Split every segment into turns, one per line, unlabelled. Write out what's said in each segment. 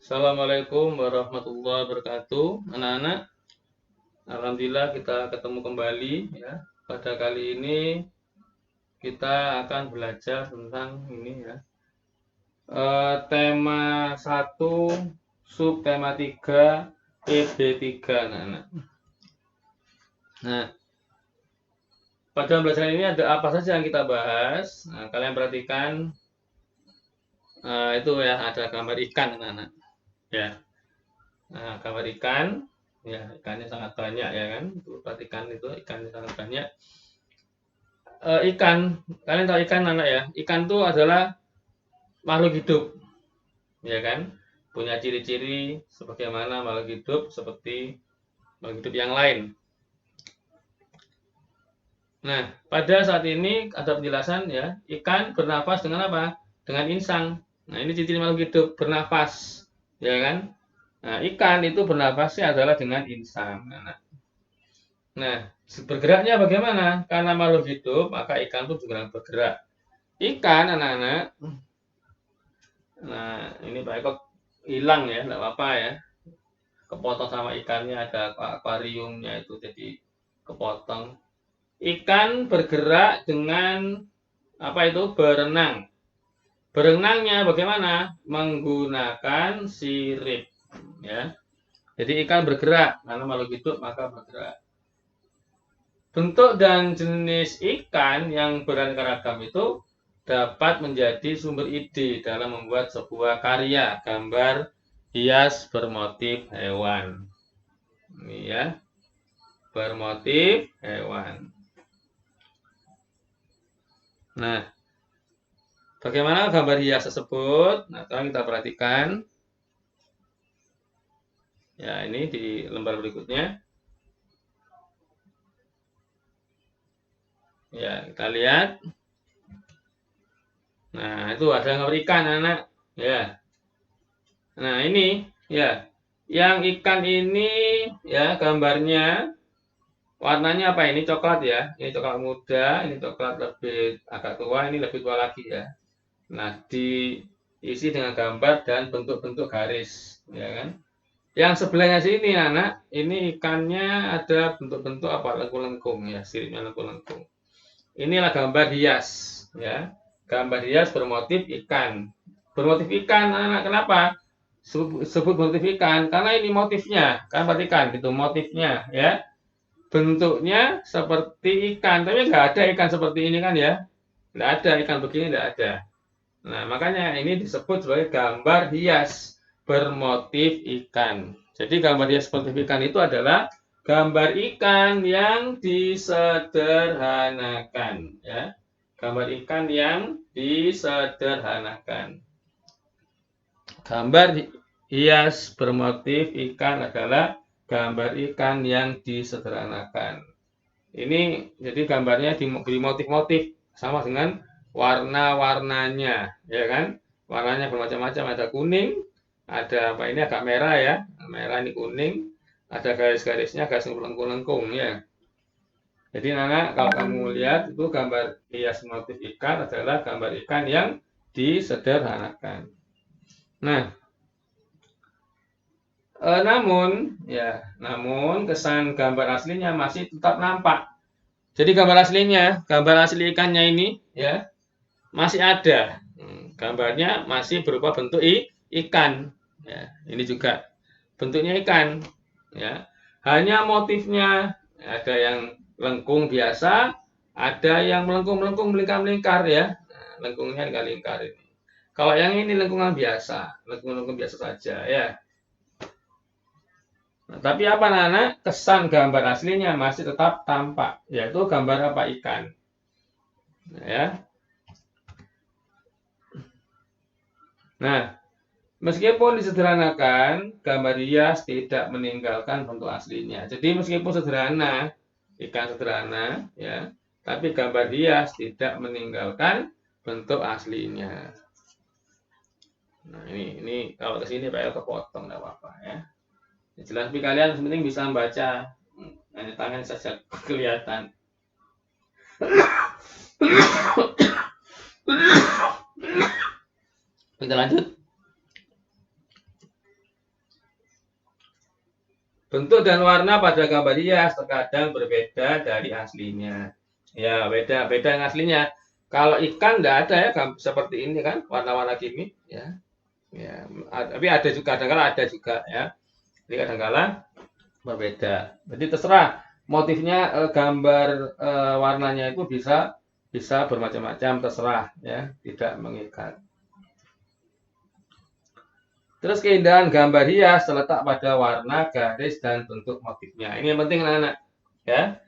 Assalamualaikum warahmatullahi wabarakatuh. Anak-anak, alhamdulillah kita ketemu kembali ya. Pada kali ini kita akan belajar tentang ini ya. Tema 1, subtema 3, EB3 anak-anak. Nah, pada pembelajaran ini ada apa saja yang kita bahas? Nah, kalian perhatikan itu ya, ada gambar ikan anak-anak. Ya. Nah, gambar ikan, ya ikannya sangat banyak ya kan. Perhatikan itu ikannya sangat banyak. Ikan, kalian tahu ikan anak ya? Ikan itu adalah makhluk hidup, ya kan? Punya ciri-ciri sebagaimana makhluk hidup seperti makhluk hidup yang lain. Nah, pada saat ini ada penjelasan ya, ikan bernafas dengan apa? Dengan insang. Nah, ini ciri-ciri makhluk hidup bernafas, ya kan? Nah, ikan itu bernafasnya adalah dengan insang. Nah, bergeraknya bagaimana? Karena makhluk hidup, maka ikan itu juga bergerak. Ikan, anak-anak. Nah, ini Pak Eko hilang ya, enggak apa-apa ya. Kepotong sama ikannya, ada akuariumnya itu jadi kepotong. Ikan bergerak dengan apa itu? Berenang. Berenangnya bagaimana? Menggunakan sirip ya. Jadi ikan bergerak karena makhluk hidup maka bergerak. Bentuk dan jenis ikan yang beraneka ragam itu dapat menjadi sumber ide dalam membuat sebuah karya gambar hias bermotif hewan. Ini ya, bermotif hewan. Nah, bagaimana gambar hias tersebut? Nah, sekarang kita perhatikan. Ya, ini di lembar berikutnya. Ya, kita lihat. Nah, itu ada gambar ikan, anak. Ya. Nah, ini ya. Yang ikan ini ya gambarnya warnanya apa ini? Coklat ya. Ini coklat muda, ini coklat lebih agak tua, ini lebih tua lagi ya. Nah, diisi dengan gambar dan bentuk-bentuk garis, ya kan? Yang sebelahnya sini, anak, ini ikannya ada bentuk-bentuk apa? Lengkung-lengkung ya, siripnya lengkung-lengkung. Inilah gambar hias, ya. Gambar hias bermotif ikan. Bermotif ikan, anak, kenapa? Sebut motif ikan karena ini motifnya, kan perhatikan gitu motifnya ya. Bentuknya seperti ikan, tapi nggak ada ikan seperti ini kan ya. Nggak ada ikan begini, nggak ada. Nah, makanya ini disebut sebagai gambar hias bermotif ikan. Jadi gambar hias bermotif ikan itu adalah gambar ikan yang disederhanakan ya. Gambar ikan yang disederhanakan. Gambar hias bermotif ikan adalah gambar ikan yang disederhanakan. Ini jadi gambarnya diberi motif-motif sama dengan warna-warnanya, ya kan? Warnanya bermacam-macam, ada kuning, ada apa ini agak merah ya, merah ini kuning, ada garis-garisnya, garis lengkung-lengkung ya. Jadi Nana, kalau kamu lihat itu gambar hias motif ikan adalah gambar ikan yang disederhanakan. Nah, namun kesan gambar aslinya masih tetap nampak. Jadi gambar asli ikannya ini ya masih ada. Gambarnya masih berupa bentuk ikan. Ya, ini juga bentuknya ikan. Ya, hanya motifnya ada yang lengkung biasa, ada yang melengkung-melengkung melingkar-melingkar ya. Nah, lengkungnya lingkar ini. Kalau yang ini lengkungan biasa, lengkung-lengkung biasa saja ya. Nah, tapi apa anak-anak? Kesan gambar aslinya masih tetap tampak, yaitu gambar apa ikan. Nah, ya. Nah, meskipun disederhanakan, gambar hias tidak meninggalkan bentuk aslinya. Jadi meskipun sederhana, ikan sederhana, ya, tapi gambar hias tidak meninggalkan bentuk aslinya. Nah, ini kalau ke sini Pak El kepotong, nggak apa-apa ya. Jelas, tapi kalian penting bisa membaca, hanya tangan saja kelihatan. Kita lanjut. Bentuk dan warna pada gambar hias terkadang berbeda dari aslinya. Ya, beda yang aslinya. Kalau ikan tidak ada ya seperti ini kan, warna-warna gini ya. Ya, tapi ada juga kadang-kala ada juga ya. Jadi kadang-kala berbeda. Jadi terserah motifnya gambar warnanya itu bisa bermacam-macam terserah ya, tidak mengikat. Terus keindahan gambar hias terletak pada warna, garis, dan bentuk motifnya. Ini yang penting anak-anak. Ya,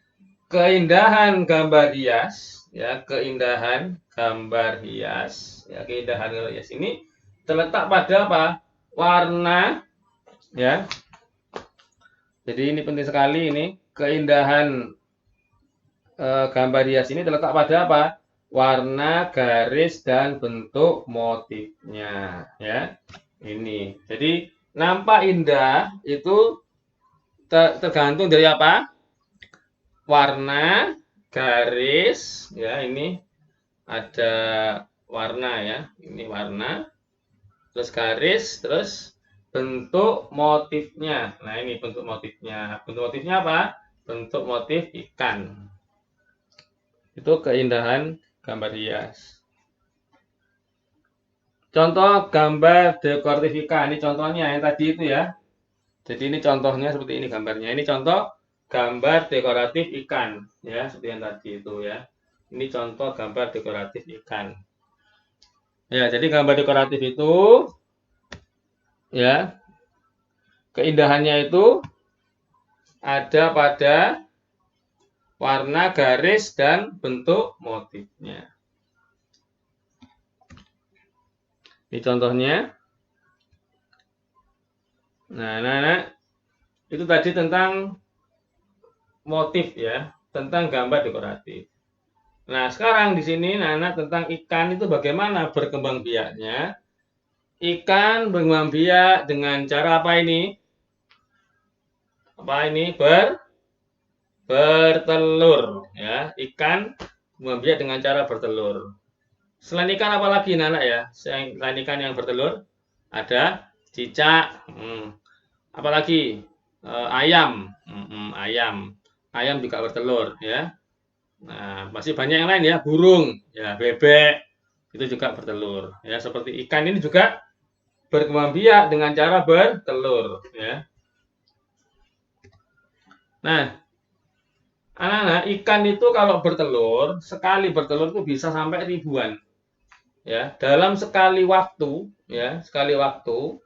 keindahan gambar hias, ya, keindahan gambar hias, ya, keindahan gambar hias ini terletak pada apa? Warna, ya. Jadi ini penting sekali ini keindahan gambar hias ini terletak pada apa? Warna, garis, dan bentuk motifnya, ya. Ini. Jadi nampak indah itu tergantung dari apa? Warna, garis, ya ini ada warna ya. Ini warna, terus garis, terus bentuk motifnya. Nah, ini bentuk motifnya. Bentuk motifnya apa? Bentuk motif ikan. Itu keindahan gambar hias. Contoh gambar dekoratif ikan. Ini contohnya yang tadi itu ya. Jadi ini contohnya seperti ini gambarnya. Ini contoh gambar dekoratif ikan ya, seperti yang tadi itu ya. Ini contoh gambar dekoratif ikan. Ya, jadi gambar dekoratif itu ya, keindahannya itu ada pada warna, garis, dan bentuk motifnya. Ini contohnya. Nah, itu tadi tentang motif ya, tentang gambar dekoratif. Nah, sekarang di sini Nana tentang ikan itu bagaimana berkembang biaknya. Ikan berkembang biak dengan cara apa ini? Apa ini? Bertelur ya. Ikan berkembang biak dengan cara bertelur. Selain ikan apa lagi Nana ya? Selain ikan yang bertelur ada cicak, apalagi ayam, ayam, ayam juga bertelur ya. Nah, masih banyak yang lain ya, burung, ya bebek itu juga bertelur ya. Seperti ikan ini juga berkembang biak dengan cara bertelur ya. Nah, anak-anak ikan itu kalau bertelur sekali bertelur itu bisa sampai ribuan ya dalam sekali waktu ya, sekali waktu.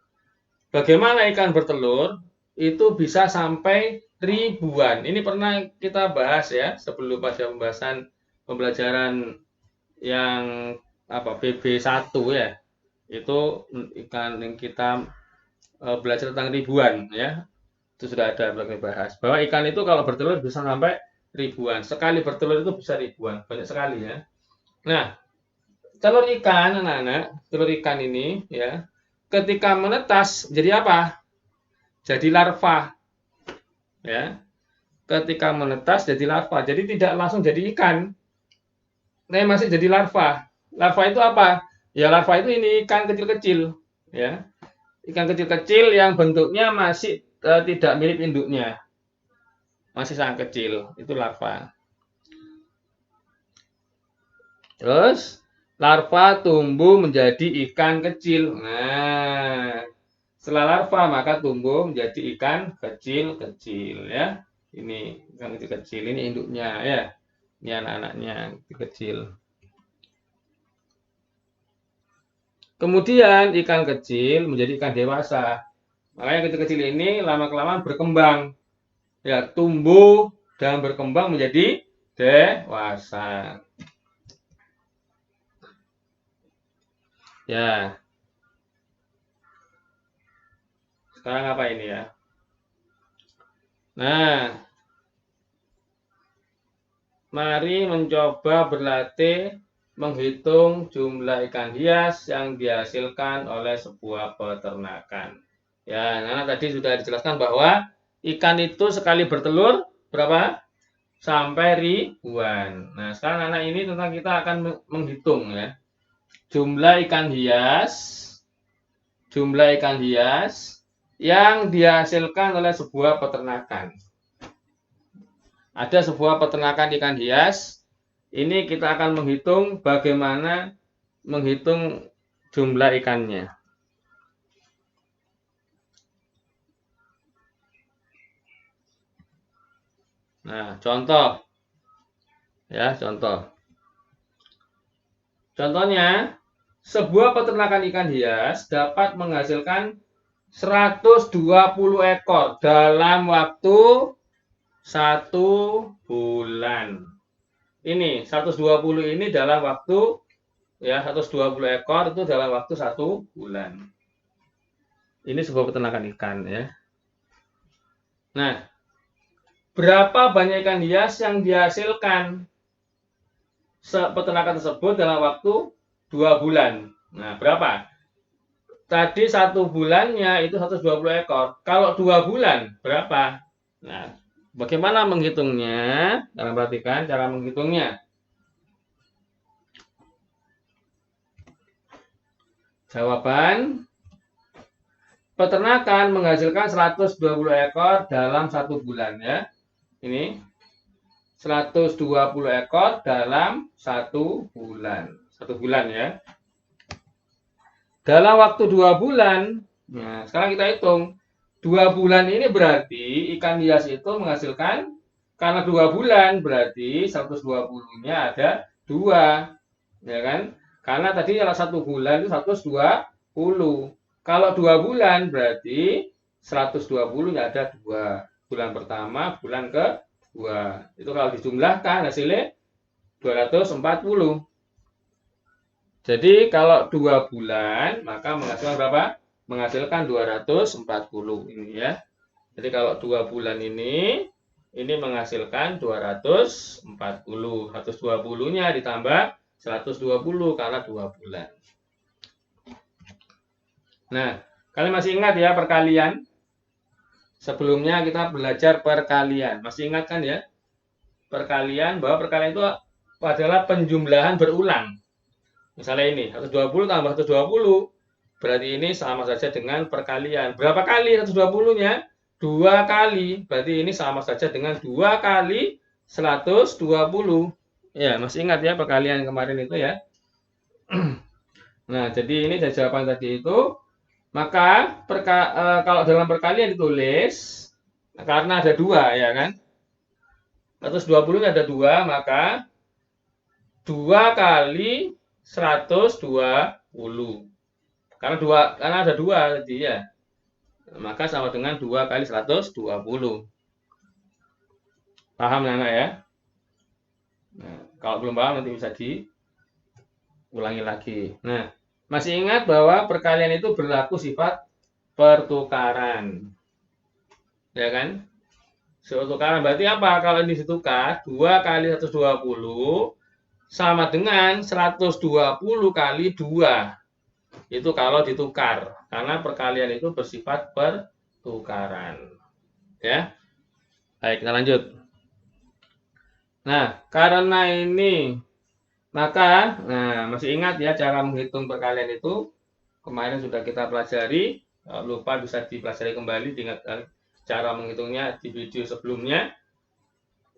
Bagaimana ikan bertelur itu bisa sampai ribuan. Ini pernah kita bahas ya sebelum pada pembelajaran yang apa BB1 ya. Itu ikan yang kita belajar tentang ribuan ya. Itu sudah ada kita bahas bahwa ikan itu kalau bertelur bisa sampai ribuan. Sekali bertelur itu bisa ribuan, banyak sekali ya. Nah, telur ikan anak-anak, telur ikan ini ya, ketika menetas jadi apa? Jadi larva. Ya. Ketika menetas jadi larva. Jadi tidak langsung jadi ikan. Tapi masih jadi larva. Larva itu apa? Ya larva itu ini ikan kecil-kecil, ya. Ikan kecil-kecil yang bentuknya masih tidak mirip induknya. Masih sangat kecil, itu larva. Terus larva tumbuh menjadi ikan kecil. Nah, setelah larva maka tumbuh menjadi ikan kecil-kecil ya. Ini ikan kecil-kecil, ini induknya ya. Ini anak-anaknya kecil. Kemudian ikan kecil menjadi ikan dewasa. Makanya kecil-kecil ini lama-kelamaan berkembang. Ya, tumbuh dan berkembang menjadi dewasa. Ya. Sekarang apa ini ya? Nah, mari mencoba berlatih menghitung jumlah ikan hias yang dihasilkan oleh sebuah peternakan. Ya, Nana tadi sudah dijelaskan bahwa ikan itu sekali bertelur berapa? Sampai ribuan. Nah, sekarang anak ini tentang kita akan menghitung ya. Jumlah ikan hias yang dihasilkan oleh sebuah peternakan. Ada sebuah peternakan ikan hias. Ini kita akan menghitung bagaimana menghitung jumlah ikannya. Nah, contoh. Ya, contoh. Contohnya, sebuah peternakan ikan hias dapat menghasilkan 120 ekor dalam waktu 1 bulan. Ini 120 ini dalam waktu, ya, 120 ekor itu dalam waktu 1 bulan. Ini sebuah peternakan ikan, ya. Nah, berapa banyak ikan hias yang dihasilkan peternakan tersebut dalam waktu 2 bulan? Nah, berapa? Tadi 1 bulannya itu 120 ekor. Kalau 2 bulan, berapa? Nah, bagaimana menghitungnya? Kalian perhatikan cara menghitungnya. Jawaban, peternakan menghasilkan 120 ekor dalam 1 bulan, ya. Ini 120 ekor dalam 1 bulan. 1 bulan, ya. Dalam waktu 2 bulan, nah sekarang kita hitung. 2 bulan ini berarti ikan hias itu menghasilkan, karena 2 bulan berarti 120-nya ada 2. Ya kan? Karena tadi kalau 1 bulan itu 120. Kalau 2 bulan berarti 120-nya ada 2. Bulan pertama, bulan kedua. Itu kalau dijumlahkan hasilnya 240. Jadi kalau 2 bulan maka menghasilkan berapa? Menghasilkan 240 ini, ya. Jadi kalau 2 bulan ini menghasilkan 240. 120-nya ditambah 120 karena 2 bulan. Nah, kalian masih ingat ya perkalian? Sebelumnya kita belajar perkalian. Masih ingat kan ya? Perkalian, bahwa perkalian itu adalah penjumlahan berulang. Misalnya ini, 120 tambah 120. Berarti ini sama saja dengan perkalian. Berapa kali 120-nya? 2 kali. Berarti ini sama saja dengan 2 kali 120. Ya, masih ingat ya perkalian kemarin itu, ya? Nah, jadi ini jawaban tadi itu. Maka kalau dalam perkalian ditulis, karena ada 2, ya kan? 120-nya ada 2, maka 2 kali 120. Karena ada 2 tadi, ya. Maka sama dengan 2 kali 120. Paham anak, ya? Nah, kalau belum paham nanti bisa diulangi lagi. Nah, masih ingat bahwa perkalian itu berlaku sifat pertukaran. Ya kan? Tukaran berarti apa? Kalau ini ditukar, 2 kali 120 sama dengan 120 kali 2. Itu kalau ditukar. Karena perkalian itu bersifat pertukaran. Ya. Baik, kita lanjut. Nah, karena ini, maka, masih ingat ya cara menghitung perkalian itu? Kemarin sudah kita pelajari. Lupa bisa dipelajari kembali, diingat cara menghitungnya di video sebelumnya.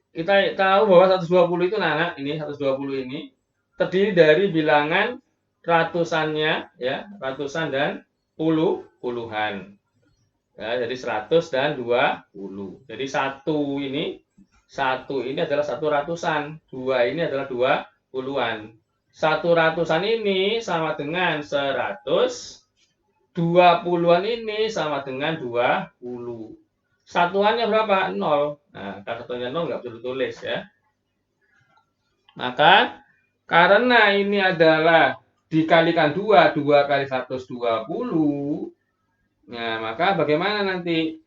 Kita tahu bahwa 120 itu, anak, ini 120 ini terdiri dari bilangan ratusannya, ya, ratusan dan puluhan. Ya, jadi 100 dan 20. Jadi 1 ini adalah 1 ratusan, 2 ini adalah 2 puluhan. 1 ratusan ini sama dengan 100, 2 puluhan ini sama dengan 20. Satuannya berapa? 0. Nah, kalau satuannya 0 nggak perlu ditulis, ya. Maka, karena ini adalah dikalikan 2, 2 kali 120, nah, maka bagaimana nanti?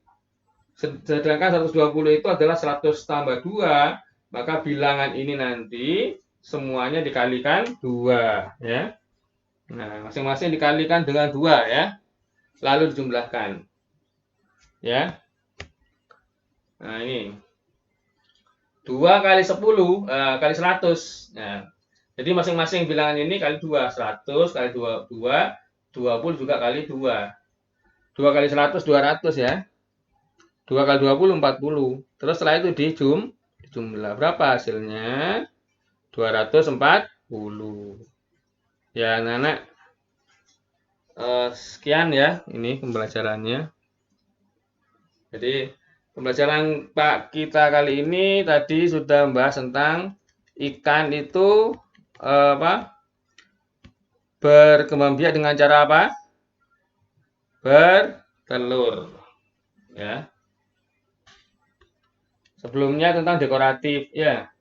Sedangkan 120 itu adalah 100 tambah 2, maka bilangan ini nanti semuanya dikalikan 2, ya. Nah, masing-masing dikalikan dengan 2, ya. Lalu dijumlahkan. Ya. Nah, ini 2 kali 10 kali 100. Nah, jadi masing-masing bilangan ini kali 2. 100 kali 2, 20 juga kali 2. 2 kali 100, 200 ya. 2 kali 20, 40. Terus setelah itu dijumlah. Berapa hasilnya? 240. Ya, anak-anak, sekian ya ini pembelajarannya. Jadi, pembelajaran Pak kita kali ini tadi sudah membahas tentang ikan itu apa? Berkembang biak dengan cara apa? Bertelur. Ya. Sebelumnya tentang dekoratif ya.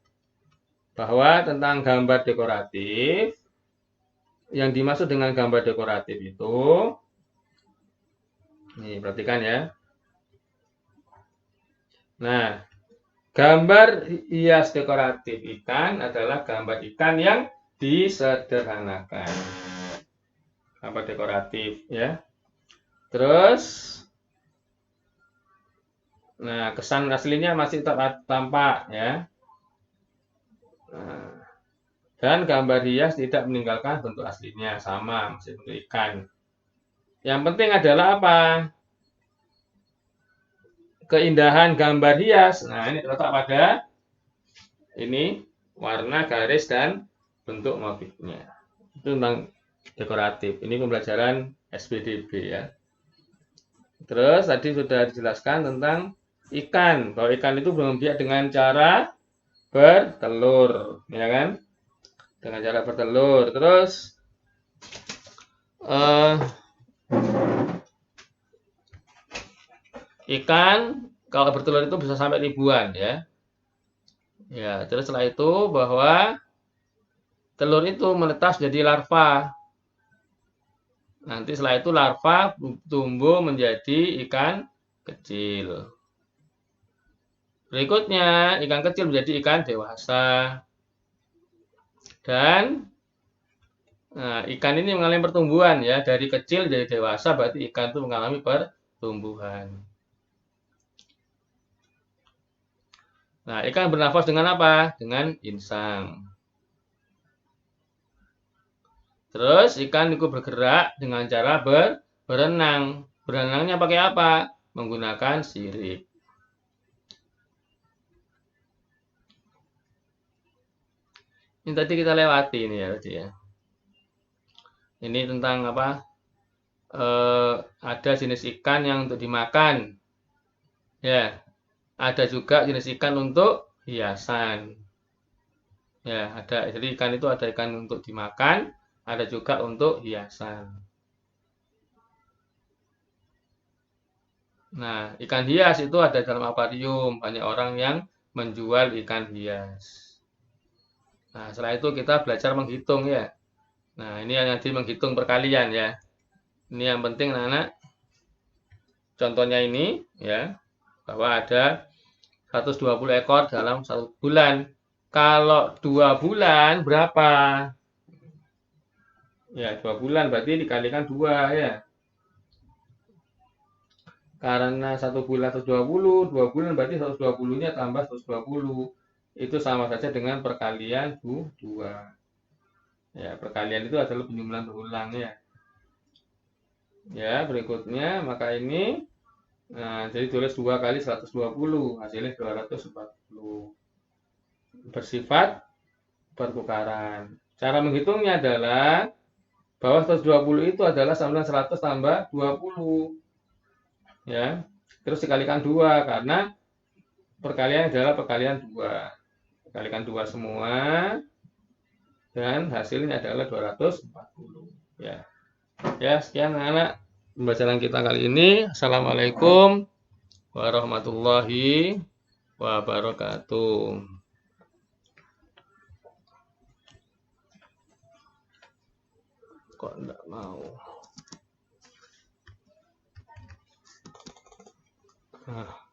Bahwa tentang gambar dekoratif, yang dimaksud dengan gambar dekoratif itu, nih perhatikan ya. Nah, gambar hias dekoratif ikan adalah gambar ikan yang disederhanakan. Gambar dekoratif ya. Terus, nah kesan aslinya masih tampak ya. Nah, dan gambar hias tidak meninggalkan bentuk aslinya, sama masih bentuk ikan. Yang penting adalah apa? Keindahan gambar hias. Nah, ini terletak pada ini warna, garis, dan bentuk motifnya. Itu tentang dekoratif. Ini pembelajaran SPDB ya. Terus tadi sudah dijelaskan tentang ikan, bahwa ikan itu berkembang dengan cara bertelur, ya kan? Dengan cara bertelur. Terus ikan kalau bertelur itu bisa sampai ribuan ya. Ya, terus setelah itu bahwa telur itu menetas jadi larva. Nanti setelah itu larva tumbuh menjadi ikan kecil. Berikutnya, ikan kecil menjadi ikan dewasa. Dan ikan ini mengalami pertumbuhan ya, dari kecil jadi dewasa berarti ikan itu mengalami pertumbuhan. Nah, ikan bernafas dengan apa? Dengan insang. Terus ikan itu bergerak dengan cara berenang. Berenangnya pakai apa? Menggunakan sirip. Ini tadi kita lewati ini ya tadi ya. Ini tentang apa? Ada jenis ikan yang untuk dimakan. Ya, ada juga jenis ikan untuk hiasan. Ya, ada. Jadi ikan itu ada ikan untuk dimakan, ada juga untuk hiasan. Nah, ikan hias itu ada dalam akuarium. Banyak orang yang menjual ikan hias. Nah, setelah itu kita belajar menghitung ya. Nah, ini yang nanti menghitung perkalian ya. Ini yang penting anak-anak. Contohnya ini ya, bahwa ada 120 ekor dalam 1 bulan. Kalau 2 bulan berapa? Ya, 2 bulan berarti dikalikan 2 ya. Karena 1 bulan 120, 2 bulan berarti 120-nya tambah 120. Itu sama saja dengan perkalian 2. Ya, perkalian itu adalah penjumlahan berulang ya. Ya, berikutnya maka ini jadi tulis 2 kali 120, hasilnya 240. Bersifat pertukaran. Cara menghitungnya adalah bahwa 120 itu adalah sama 100 tambah 20. Ya. Terus dikalikan 2 karena perkalian adalah perkalian 2. Kalikan 2 semua dan hasilnya adalah 240. Ya. Ya, sekian anak-anak pembelajaran kita kali ini. Assalamualaikum warahmatullahi wabarakatuh. Kok enggak mau? Nah.